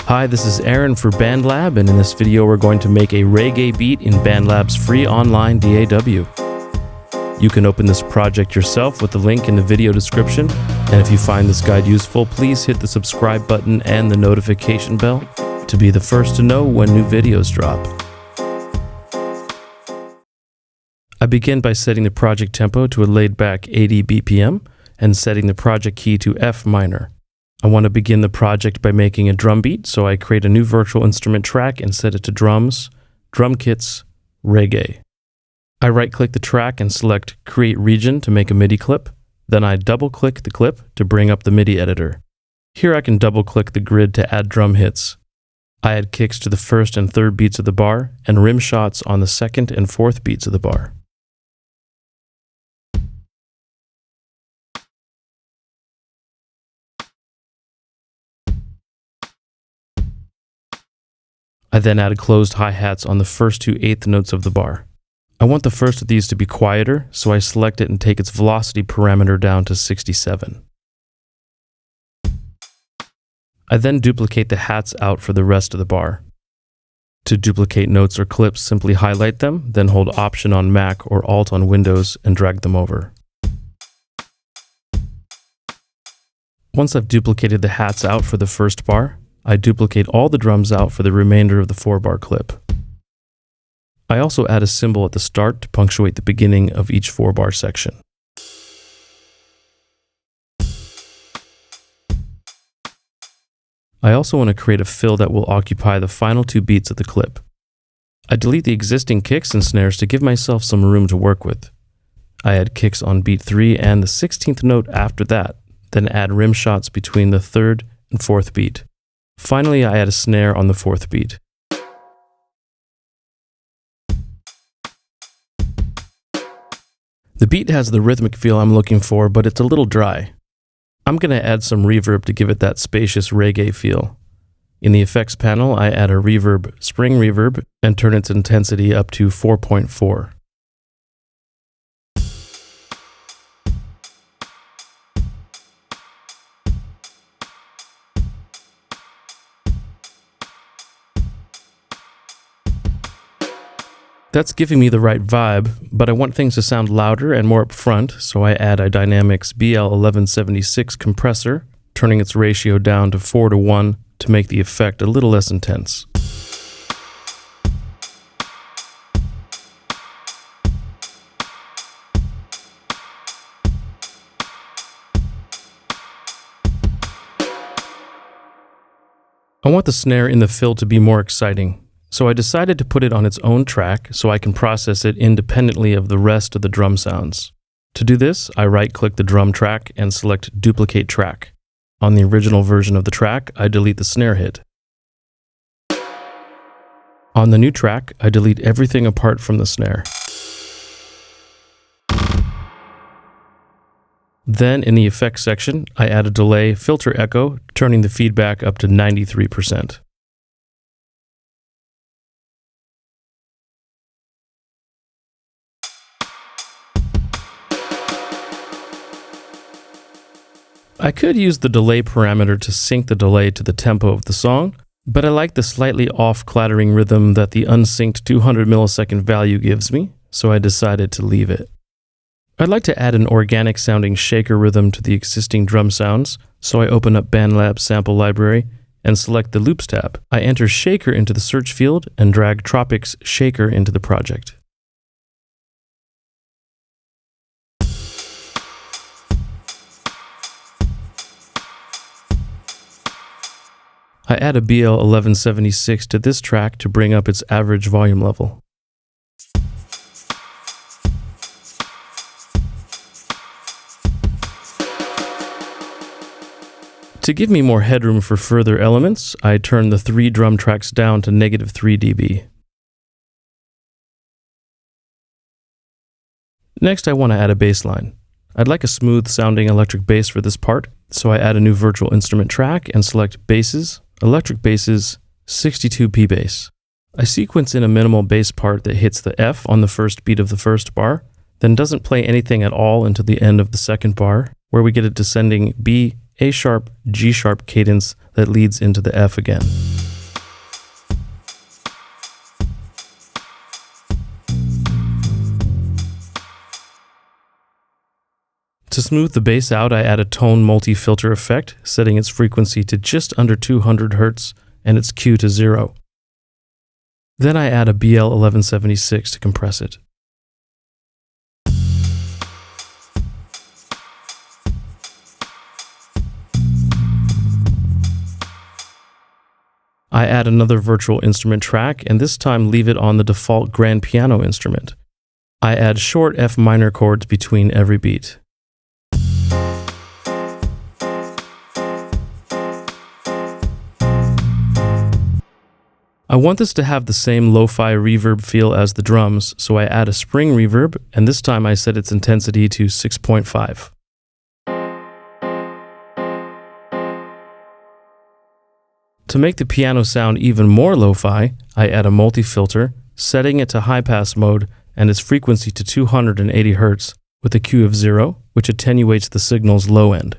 Hi, this is Aaron for BandLab, and in this video we're going to make a reggae beat in BandLab's free online DAW. You can open this project yourself with the link in the video description, and if you find this guide useful, please hit the subscribe button and the notification bell to be the first to know when new videos drop. I begin by setting the project tempo to a laid-back 80 BPM and setting the project key to F minor. I want to begin the project by making a drum beat, so I create a new virtual instrument track and set it to drums, drum kits, reggae. I right-click the track and select Create Region to make a MIDI clip. Then I double-click the clip to bring up the MIDI editor. Here I can double-click the grid to add drum hits. I add kicks to the first and third beats of the bar and rim shots on the second and fourth beats of the bar. I then add closed hi-hats on the first two eighth notes of the bar. I want the first of these to be quieter, so I select it and take its velocity parameter down to 67. I then duplicate the hats out for the rest of the bar. To duplicate notes or clips, simply highlight them, then hold Option on Mac or Alt on Windows and drag them over. Once I've duplicated the hats out for the first bar, I duplicate all the drums out for the remainder of the 4-bar clip. I also add a cymbal at the start to punctuate the beginning of each 4-bar section. I also want to create a fill that will occupy the final 2 beats of the clip. I delete the existing kicks and snares to give myself some room to work with. I add kicks on beat 3 and the 16th note after that, then add rim shots between the 3rd and 4th beat. Finally, I add a snare on the 4th beat. The beat has the rhythmic feel I'm looking for, but it's a little dry. I'm going to add some reverb to give it that spacious reggae feel. In the effects panel, I add a reverb, spring reverb, and turn its intensity up to 4.4. That's giving me the right vibe, but I want things to sound louder and more upfront, so I add a Dynamics BL1176 compressor, turning its ratio down to 4:1 to make the effect a little less intense. I want the snare in the fill to be more exciting, so I decided to put it on its own track so I can process it independently of the rest of the drum sounds. To do this, I right-click the drum track and select Duplicate Track. On the original version of the track, I delete the snare hit. On the new track, I delete everything apart from the snare. Then, in the effects section, I add a delay filter echo, turning the feedback up to 93%. I could use the delay parameter to sync the delay to the tempo of the song, but I like the slightly off clattering rhythm that the unsynced 200 millisecond value gives me, so I decided to leave it. I'd like to add an organic sounding shaker rhythm to the existing drum sounds, so I open up BandLab's sample library and select the Loops tab. I enter Shaker into the search field and drag Tropics Shaker into the project. I add a BL1176 to this track to bring up its average volume level. To give me more headroom for further elements, I turn the 3 drum tracks down to -3 dB. Next, I want to add a bass line. I'd like a smooth sounding electric bass for this part, so I add a new virtual instrument track and select Basses, Electric Basses, 62P bass. I sequence in a minimal bass part that hits the F on the first beat of the first bar, then doesn't play anything at all until the end of the second bar, where we get a descending B, A sharp, G sharp cadence that leads into the F again. To smooth the bass out, I add a tone multi-filter effect, setting its frequency to just under 200 Hz and its Q to 0. Then I add a BL1176 to compress it. I add another virtual instrument track, and this time leave it on the default grand piano instrument. I add short F minor chords between every beat. I want this to have the same lo-fi reverb feel as the drums, so I add a spring reverb, and this time I set its intensity to 6.5. To make the piano sound even more lo-fi, I add a multi-filter, setting it to high-pass mode and its frequency to 280 Hz with a Q of 0, which attenuates the signal's low end.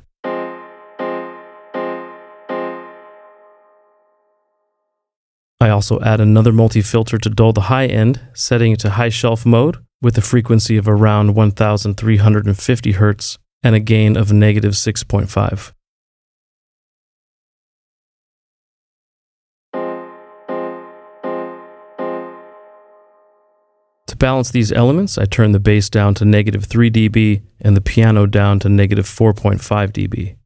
I also add another multi-filter to dull the high end, setting it to high shelf mode with a frequency of around 1350 Hz and a gain of negative 6.5. To balance these elements, I turn the bass down to negative 3 dB and the piano down to negative 4.5 dB.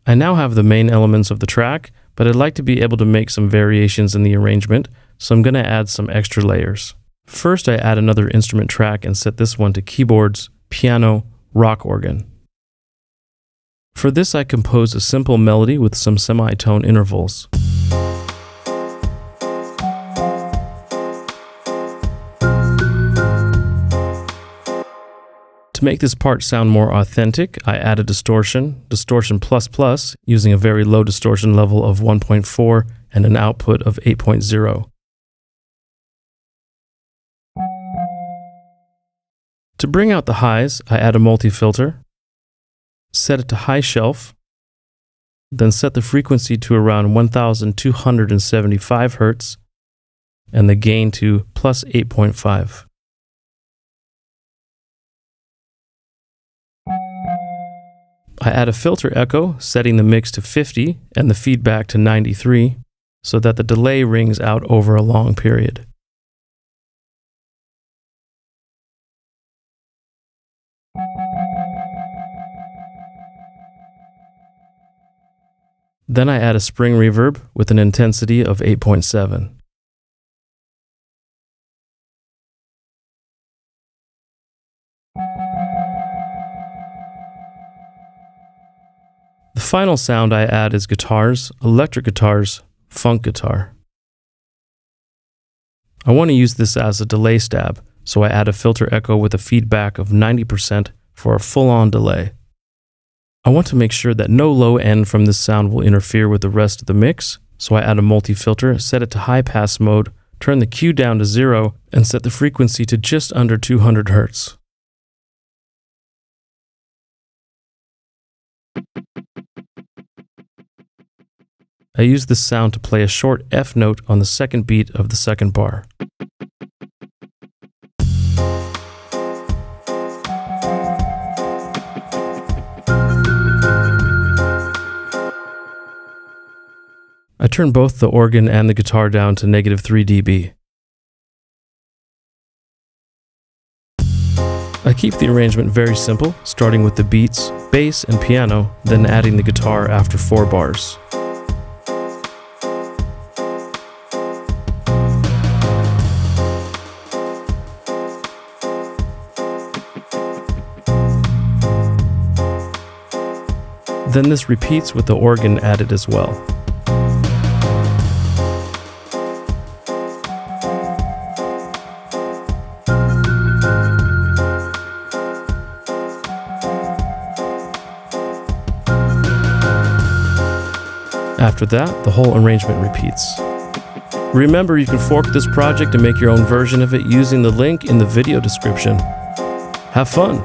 I now have the main elements of the track, but I'd like to be able to make some variations in the arrangement, so I'm going to add some extra layers. First, I add another instrument track and set this one to keyboards, piano, rock organ. For this, I compose a simple melody with some semitone intervals. To make this part sound more authentic, I add a distortion plus, using a very low distortion level of 1.4 and an output of 8.0. To bring out the highs, I add a multi-filter, set it to high shelf, then set the frequency to around 1275 Hz and the gain to plus 8.5. I add a filter echo, setting the mix to 50 and the feedback to 93, so that the delay rings out over a long period. Then I add a spring reverb with an intensity of 8.7. The final sound I add is guitars, electric guitars, funk guitar. I want to use this as a delay stab, so I add a filter echo with a feedback of 90% for a full-on delay. I want to make sure that no low end from this sound will interfere with the rest of the mix, so I add a multi-filter, set it to high pass mode, turn the Q down to 0, and set the frequency to just under 200 Hz. I use this sound to play a short F note on the second beat of the second bar. I turn both the organ and the guitar down to negative 3 dB. I keep the arrangement very simple, starting with the beats, bass, and piano, then adding the guitar after 4 bars. Then this repeats with the organ added as well. After that, the whole arrangement repeats. Remember, you can fork this project and make your own version of it using the link in the video description. Have fun!